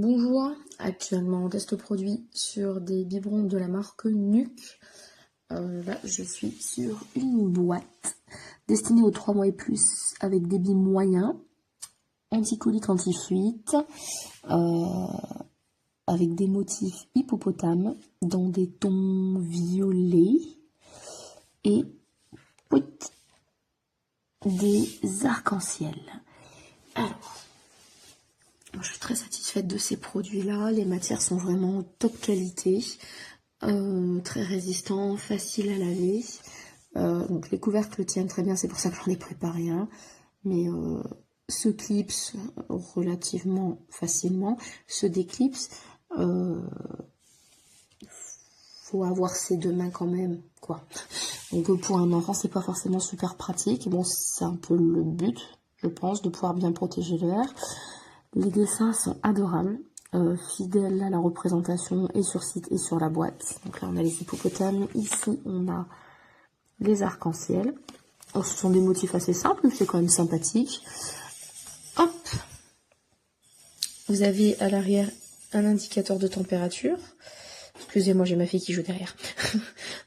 Bonjour, actuellement en test produit sur des biberons de la marque Nuc. Là, je suis sur une boîte destinée aux 3 mois et plus avec débit moyen, anticolique, anti-fuite, avec des motifs hippopotame dans des tons violets et des arcs-en-ciel. Alors, je suis très satisfaite de ces produits-là. Les matières sont vraiment top qualité, très résistants, faciles à laver. Donc les couvercles tiennent très bien, c'est pour ça que j'en ai préparé un. Mais se clipse relativement facilement, se déclipse. Faut avoir ses deux mains quand même, quoi. Donc pour un enfant, c'est pas forcément super pratique. Bon, c'est un peu le but, je pense, de pouvoir bien protéger le verre. Les dessins sont adorables, fidèles à la représentation et sur site et sur la boîte. Donc là, on a les hippopotames. Ici, on a les arcs-en-ciel. Alors, ce sont des motifs assez simples, c'est quand même sympathique. Hop! Vous avez à l'arrière un indicateur de température. Excusez-moi, j'ai ma fille qui joue derrière.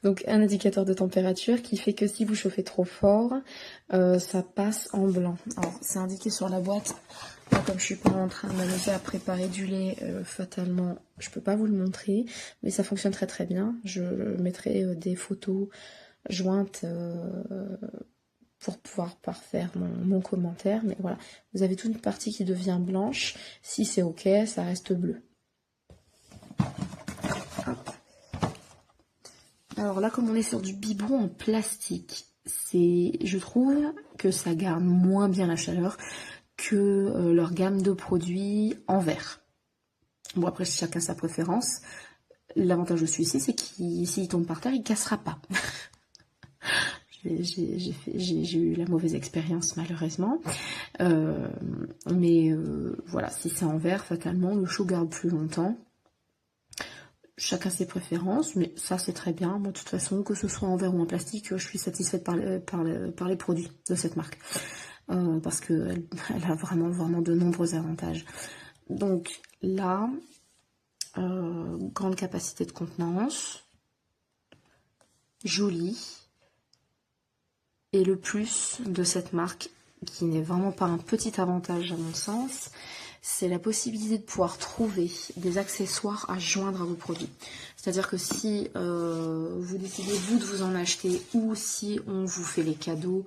Donc un indicateur de température qui fait que si vous chauffez trop fort, ça passe en blanc. Alors c'est indiqué sur la boîte. Moi, comme je suis pas en train de m'amuser à préparer du lait, fatalement, je peux pas vous le montrer, mais ça fonctionne très très bien. Je mettrai des photos jointes pour pouvoir parfaire mon commentaire. Mais voilà, vous avez toute une partie qui devient blanche. Si c'est ok, ça reste bleu. Hop. Alors là, comme on est sur du biberon en plastique, je trouve que ça garde moins bien la chaleur que leur gamme de produits en verre. Bon, après, chacun sa préférence. L'avantage de celui-ci, c'est qu'il, s'il tombe par terre, il cassera pas. J'ai eu la mauvaise expérience, malheureusement. Mais voilà, si c'est en verre, fatalement, le chaud garde plus longtemps. Chacun ses préférences, mais ça c'est très bien. Moi, de toute façon, que ce soit en verre ou en plastique, je suis satisfaite par les produits de cette marque. Parce qu'elle a vraiment de nombreux avantages. Donc là, grande capacité de contenance, jolie. Et le plus de cette marque, qui n'est vraiment pas un petit avantage à mon sens, c'est la possibilité de pouvoir trouver des accessoires à joindre à vos produits. C'est-à-dire que si vous décidez vous de vous en acheter ou si on vous fait les cadeaux,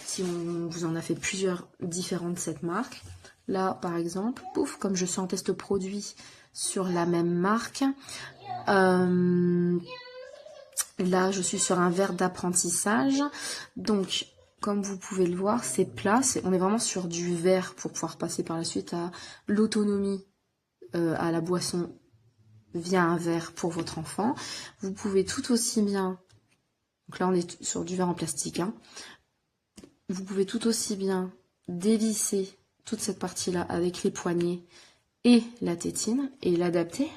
si on vous en a fait plusieurs différents de cette marque, là par exemple, pouf, comme je suis en test produit sur la même marque, là, je suis sur un verre d'apprentissage. Donc, comme vous pouvez le voir, c'est plat. On est vraiment sur du verre pour pouvoir passer par la suite à l'autonomie à la boisson via un verre pour votre enfant. Vous pouvez tout aussi bien... Donc là, on est sur du verre en plastique. Hein. Vous pouvez tout aussi bien dévisser toute cette partie-là avec les poignets et la tétine et l'adapter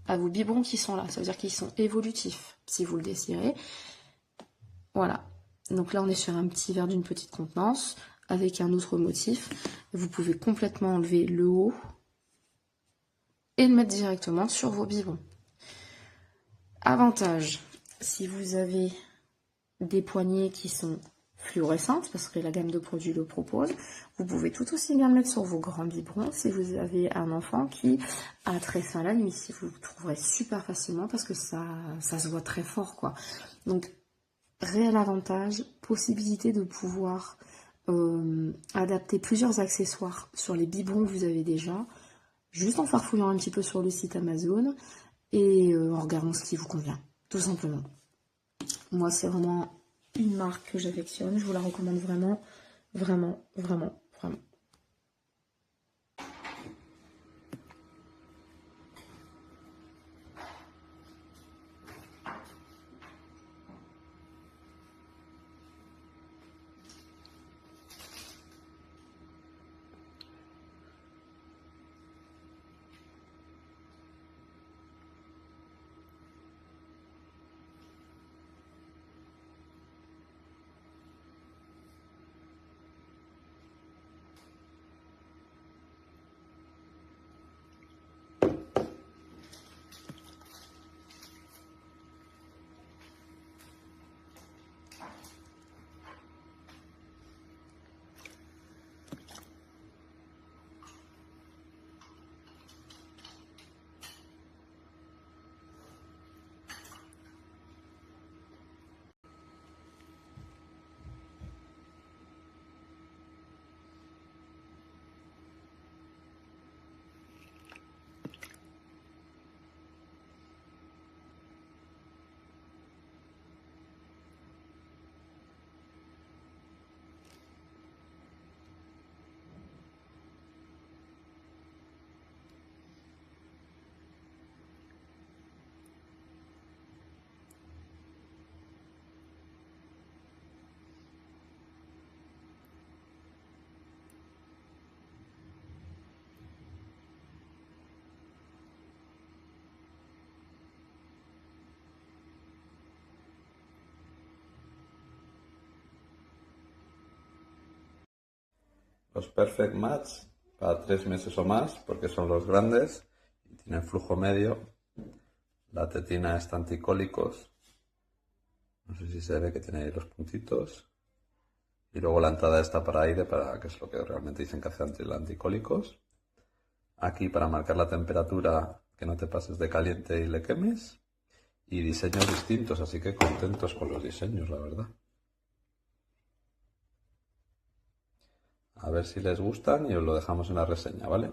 à vos biberons qui sont là. Ça veut dire qu'ils sont évolutifs, si vous le désirez. Voilà. Donc là, on est sur un petit verre d'une petite contenance avec un autre motif. Vous pouvez complètement enlever le haut et le mettre directement sur vos biberons. Avantage, si vous avez des poignées qui sont fluorescentes, parce que la gamme de produits le propose, vous pouvez tout aussi bien le mettre sur vos grands biberons si vous avez un enfant qui a très faim la nuit. Si vous le trouverez super facilement parce que ça se voit très fort, quoi. Donc, réel avantage, possibilité de pouvoir adapter plusieurs accessoires sur les biberons que vous avez déjà, juste en farfouillant un petit peu sur le site Amazon et en regardant ce qui vous convient, tout simplement. Moi, c'est vraiment une marque que j'affectionne, je vous la recommande vraiment, vraiment. los Perfect Match para 3 meses o más, porque son los grandes y tienen flujo medio. La tetina está anticólicos. No sé si se ve que tiene ahí los puntitos. Y luego la entrada está para aire, para que es lo que realmente dicen que hace anticólicos. Aquí para marcar la temperatura, que no te pases de caliente y le quemes. Y diseños distintos, así que contentos con los diseños, la verdad. A ver si les gustan y os lo dejamos en la reseña, ¿vale?